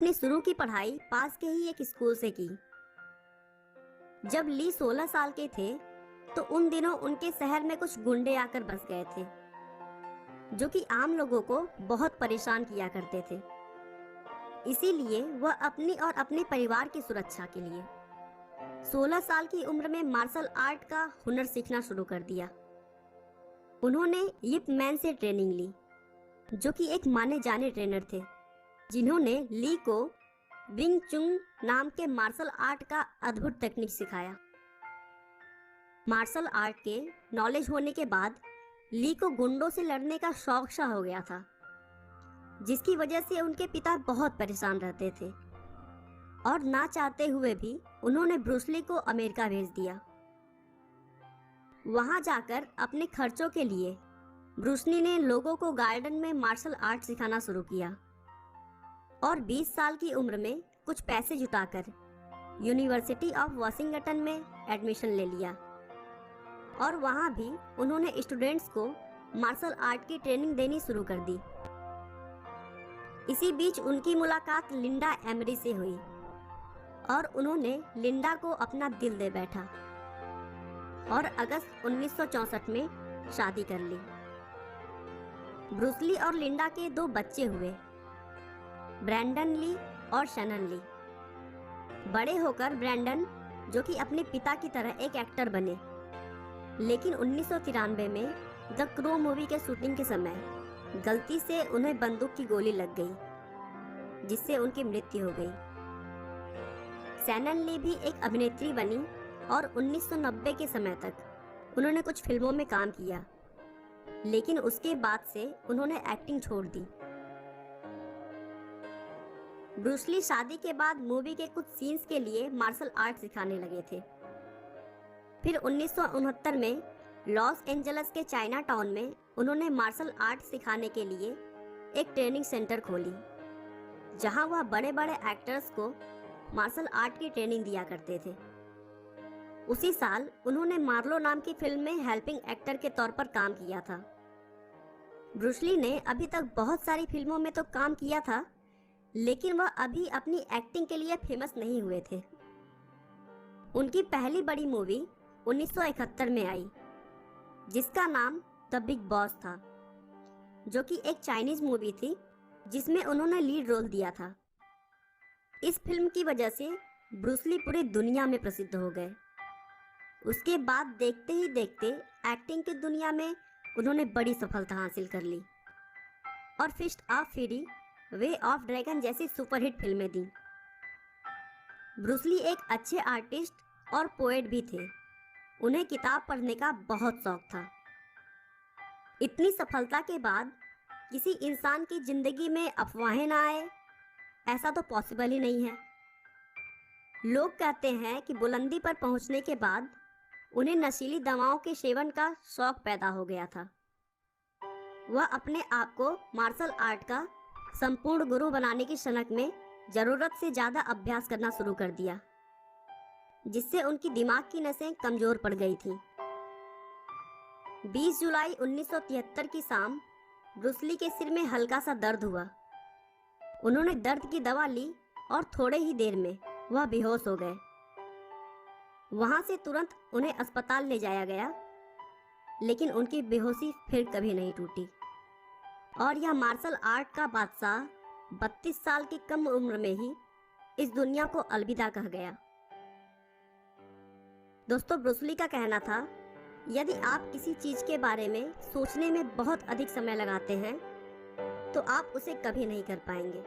अपनी शुरू की पढ़ाई पास के ही एक स्कूल से की। जब ली 16 साल के थे तो उन दिनों उनके शहर में कुछ गुंडे आकर बस गए थे, जो कि आम लोगों को बहुत परेशान किया करते थे। इसीलिए वह अपनी और अपने परिवार की सुरक्षा के लिए 16 साल की उम्र में मार्शल आर्ट का हुनर सीखना शुरू कर दिया। उन्होंने यिप मैन से ट्रेनिंग ली, जो कि एक माने जाने ट्रेनर थे, जिन्होंने ली को विंग चुन नाम के मार्शल आर्ट का अद्भुत टेक्निक सिखाया। मार्शल आर्ट के नॉलेज होने के बाद ली को गुंडों से लड़ने का शौक सा हो गया था, जिसकी वजह से उनके पिता बहुत परेशान रहते थे और ना चाहते हुए भी उन्होंने ब्रूस ली को अमेरिका भेज दिया। वहां जाकर अपने खर्चों के लिए ब्रूस ली ने लोगों को गार्डन में मार्शल आर्ट सिखाना शुरू किया और 20 साल की उम्र में कुछ पैसे जुटाकर यूनिवर्सिटी ऑफ वाशिंगटन में एडमिशन ले लिया और वहां भी उन्होंने स्टूडेंट्स को मार्शल आर्ट की ट्रेनिंग देनी शुरू कर दी। इसी बीच उनकी मुलाकात लिंडा एमरी से हुई और उन्होंने लिंडा को अपना दिल दे बैठा और अगस्त 1964 में शादी कर ली। ब्रूस ली और लिंडा के 2 बच्चे हुए, ब्रैंडन ली और शैनन ली। बड़े होकर ब्रैंडन, जो कि अपने पिता की तरह एक एक्टर बने, लेकिन 1993 में द क्रो मूवी के शूटिंग के समय गलती से उन्हें बंदूक की गोली लग गई, जिससे उनकी मृत्यु हो गई। शैनन ली भी एक अभिनेत्री बनी और 1990 के समय तक उन्होंने कुछ फिल्मों में काम किया, लेकिन उसके बाद से उन्होंने एक्टिंग छोड़ दी। ब्रूस ली शादी के बाद मूवी के कुछ सीन्स के लिए मार्शल आर्ट सिखाने लगे थे। फिर 1969 में लॉस एंजल्स के चाइना टाउन में उन्होंने मार्शल आर्ट सिखाने के लिए एक ट्रेनिंग सेंटर खोली, जहां वह बड़े बड़े एक्टर्स को मार्शल आर्ट की ट्रेनिंग दिया करते थे। उसी साल उन्होंने मार्लो नाम की फिल्म में हेल्पिंग एक्टर के तौर पर काम किया था। ब्रूस ली ने अभी तक बहुत सारी फिल्मों में तो काम किया था, लेकिन वह अभी अपनी एक्टिंग के लिए फेमस नहीं हुए थे। उनकी पहली बड़ी मूवी 1971 में आई, जिसका नाम द बिग बॉस था, जो कि एक चाइनीज मूवी थी जिसमें उन्होंने लीड रोल दिया था। इस फिल्म की वजह से ब्रूस ली पूरी दुनिया में प्रसिद्ध हो गए। उसके बाद देखते ही देखते एक्टिंग की दुनिया में उन्होंने बड़ी सफलता हासिल कर ली और Fist of Fury, Way of Dragon जैसी सुपरहिट फिल्में दी। ब्रूस ली एक अच्छे आर्टिस्ट और पोएट भी थे। उन्हें किताब पढ़ने का बहुत शौक था। इतनी सफलता के बाद किसी इंसान की जिंदगी में अफवाहें ना आए, ऐसा तो पॉसिबल ही नहीं है। लोग कहते हैं कि बुलंदी पर पहुंचने के बाद उन्हें नशीली दवाओं के सेवन का शौक पैदा हो गया था। वह अपने आप को मार्शल आर्ट का संपूर्ण गुरु बनाने की सनक में जरूरत से ज़्यादा अभ्यास करना शुरू कर दिया, जिससे उनकी दिमाग की नसें कमज़ोर पड़ गई थीं। 20 जुलाई 1973 की शाम ब्रूस ली के सिर में हल्का सा दर्द हुआ। उन्होंने दर्द की दवा ली और थोड़े ही देर में वह बेहोश हो गए। वहां से तुरंत उन्हें अस्पताल ले जाया गया, लेकिन उनकी बेहोशी फिर कभी नहीं टूटी और यह मार्शल आर्ट का बादशाह 32 साल की कम उम्र में ही इस दुनिया को अलविदा कह गया। दोस्तों, ब्रूस ली का कहना था, यदि आप किसी चीज के बारे में सोचने में बहुत अधिक समय लगाते हैं तो आप उसे कभी नहीं कर पाएंगे।